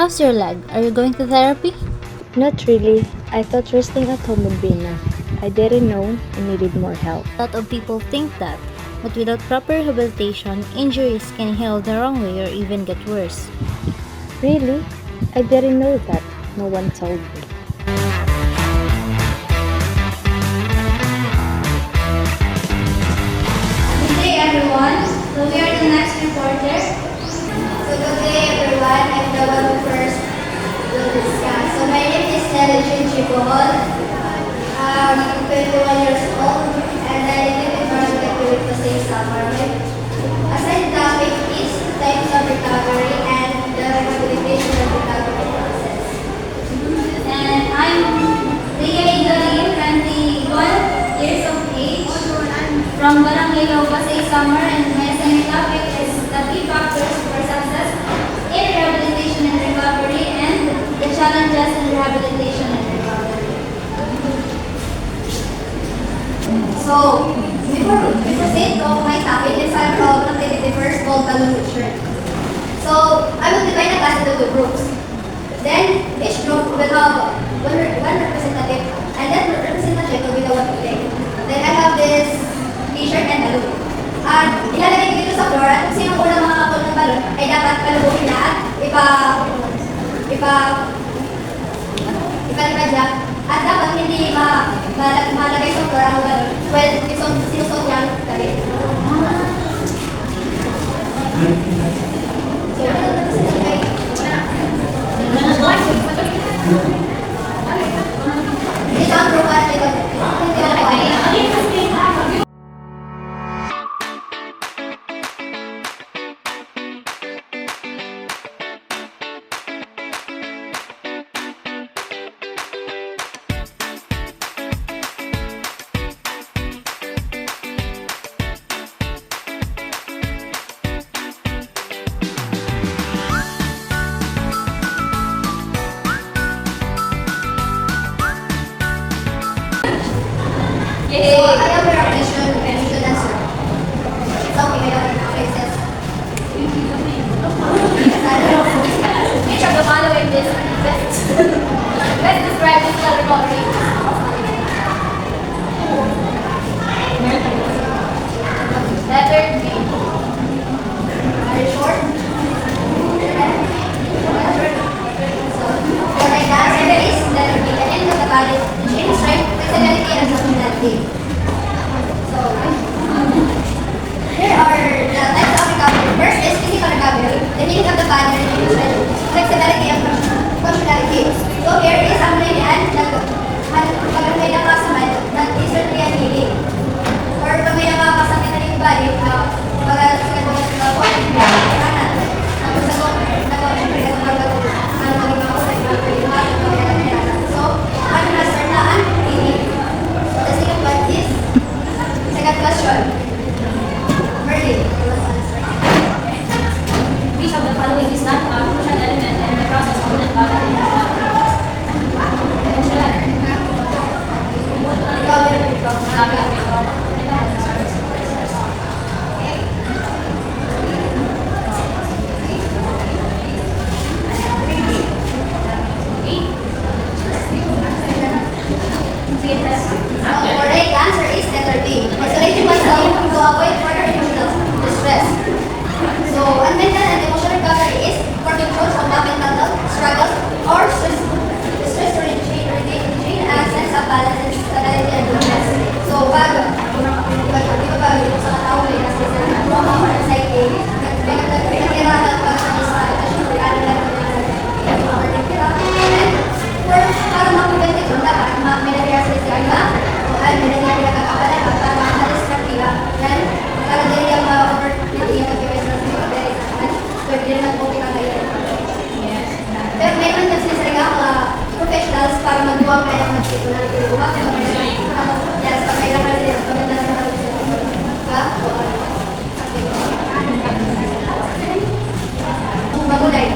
How's your leg? Are you going to therapy? Not really. I thought resting at home would be enough. I didn't know I needed more help. A lot of people think that, but without proper rehabilitation, injuries can heal the wrong way or even get worse. Really? I didn't know that. No one told me. Good day, everyone. So we are the next reporter. So good day, everyone. I'm the one who first will discuss. So my name is Nelly Chibol. I'm 21 years old, and I live in Barangay with Pasay Summer. Assigned topic is types of recovery and the rehabilitation and recovery process. And I'm Ria Idalin, 21 years of age, from Barangay Pasay Summer, and my assigned topic is the key factors for success in rehabilitation and recovery and the challenges in rehabilitation and recovery. So, before proceed to my topic, let's have the first goal picture. So, I will divide the class into two groups. Then, each group will have one representative, and that representative will be the one to take. Then, I have this t-shirt and balloon. At ilalagay ko dito sa floor at kung sino unang makakapol ng balon ay dapat palubuhin na at ipalipad niya. At dapat hindi malagay sa floor ang balon. Well, sinusot niya ang damit. Ito ang group at ito. So, I have a question and you should answer. It's okay, I don't know. It says, which of the following is best describe physical recovery? Letter B. Are you sure? So, correct answer is letter B. The end of the body, change strength, flexibility, and functionality. So, here are the types of recovery. First is physical recovery, the healing of the body, flexibility, and functionality. So, here is ang lilian, pag may nakasamad, that is certainly a healing. Or pag may nakakasakit na yung body, so, ano na start na ang healing. The second one is, second question. Merlin. Which of the following is not a crucial element in the process of recovery? Correct answer is letter B. Isolating myself to avoid further emotional distress. So, mental and emotional recovery is for control from the mental struggles or stress to regain a sense of balance and stability and goodness. So, pag di ba sa katao may nasa trauma or anxiety, may nakirahan pag sa dissatisfaction or ano lang para makuganti kung dapat may nangyari sa iba o may nangyari na kakapalan para makadestructiva yan para dili ang ma-overcommitting yung mag-iwes na sa mga pwede rin mag-okay ka kayo pero mayroon kasi sa mga professionals para mag-duwag kaya mag-sito na nagtuluwa yes, pag-kailangan nila pagkanda sa mga magulay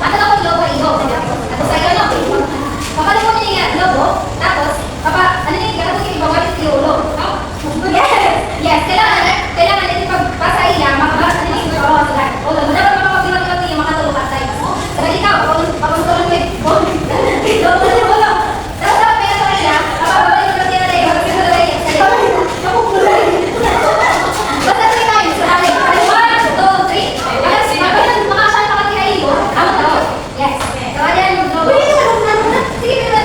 Ato na ko lobo iyo. Ato sa iyo no. Papalo mo niya lobo, tapos ano niya gagawin niya ibawal yung ulo. Yes. Yes, kailangan din pagpasa iya makabasa niya yung ulo sa ulo. Dapat makapagbilang yung makatulog tayo. Kaya ikaw, papagtulog mo yung ulo. Tapos dapat may ato niya, papabalik mo niya na yung basta 3 times. 1, 2, 3. Makasal pa kasi kayo. Amo daw. Yes. So, ayan yung globo. Sige, sige,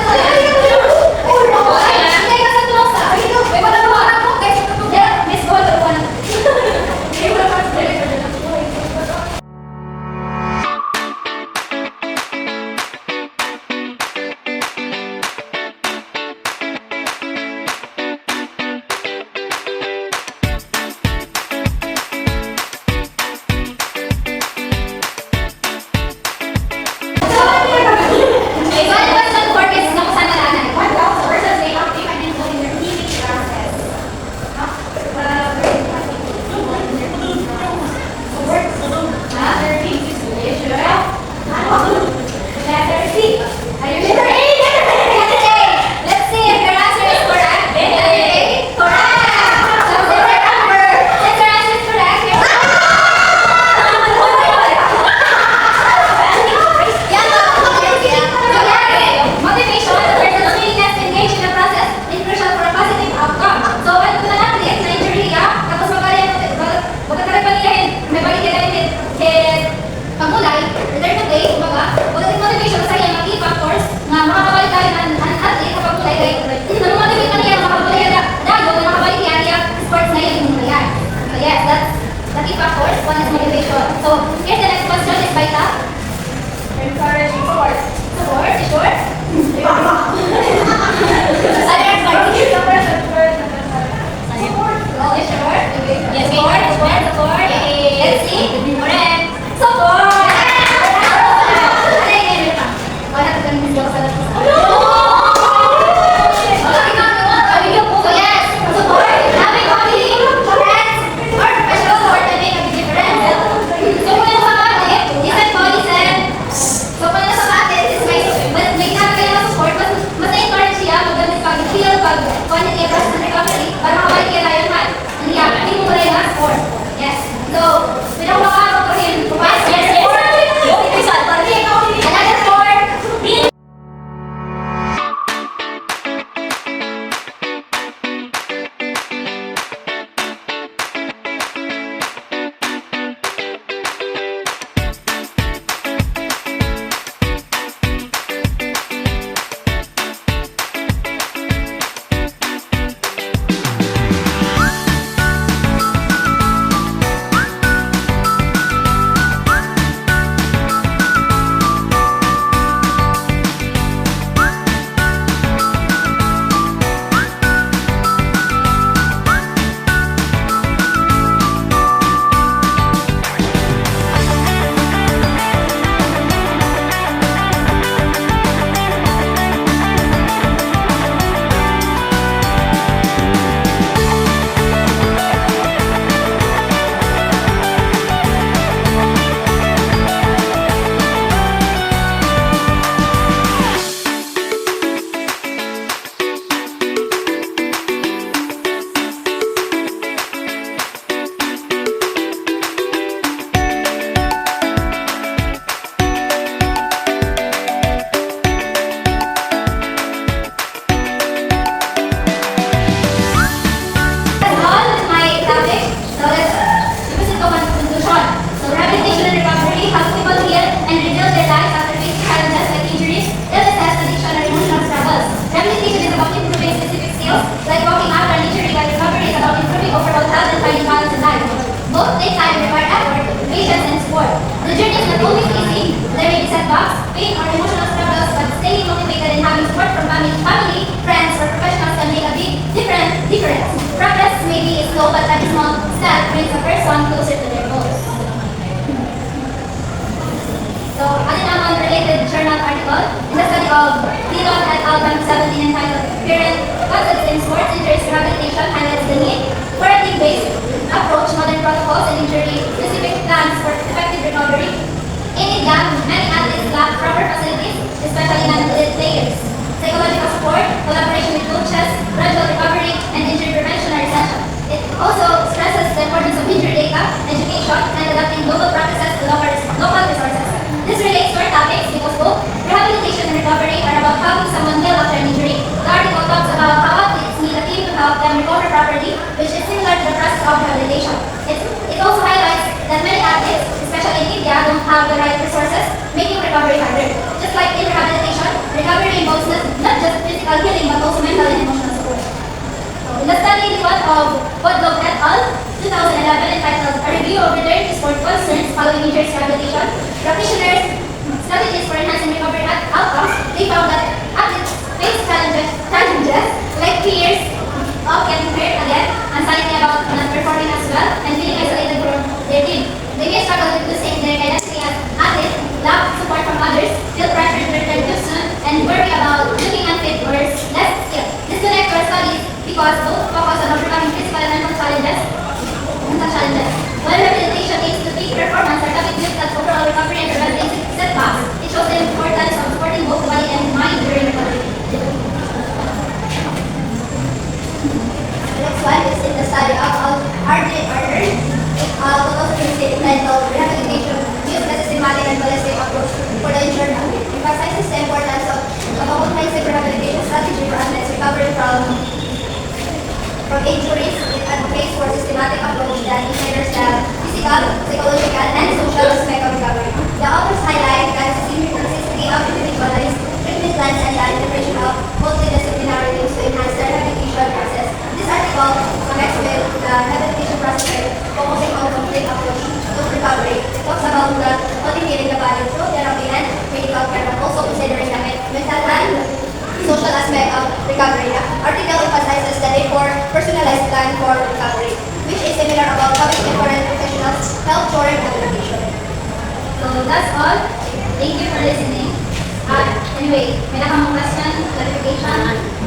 In India, many athletes lack proper facilities, especially non-elite players. Psychological support, collaboration with coaches, gradual recovery, and injury prevention are essential. It also stresses the importance of injury data, education, and adapting global practices to local resources. This relates to our topics because both rehabilitation and recovery are about helping someone heal after an injury. The article talks about how athletes need a team to help them recover properly, which is similar to the process of rehabilitation. It also highlights that many athletes, especially in India, don't have the right resources, making recovery harder. Just like in rehabilitation, recovery involves not just physical healing but also mental and emotional support. So, in the study result of Podlog et al. 2011 entitled A Review of Return to Sport Concerns Following Injuries Rehabilitation, practitioners strategies for enhancing recovery outcomes, they found that athletes face challenges like fears of getting hurt again, anxiety about not performing as well, and feeling isolated from their team. They may struggle with losing their identity as athletes, lack support from others, feel pressure to return too soon, and worry about looking unfit or less skilled. This connects our studies because both focus on overcoming physical and mental challenges. While rehabilitation aims to peak performance, our topic looks at overall recovery and preventing setbacks. It shows the importance of supporting both the body and mind during recovery. The next one is in the study of RJ Arthur, 2006, entitled Rehabilitation, Use a Systematic and Holistic Approach for the Injured Athlete. Emphasizes the importance of a comprehensive rehabilitation strategy for athletes recovering from injuries. It advocates for a systematic approach that considers the physical, psychological, and social aspect of recovery. The authors highlight that necessity of individualized treatment plans and the integration of multidisciplinary teams to enhance the rehabilitation process. This article connects with the rehabilitation process, focusing on complete approach to recovery. It talks about the motivating the body through therapy and medical care, but also considering the mental and social aspect of recovery. The article emphasizes the need for personalized plan for recovery, which is similar about having different professionals help during rehabilitation. So that's all. Thank you for listening. Anyway, may nakamang question, clarification?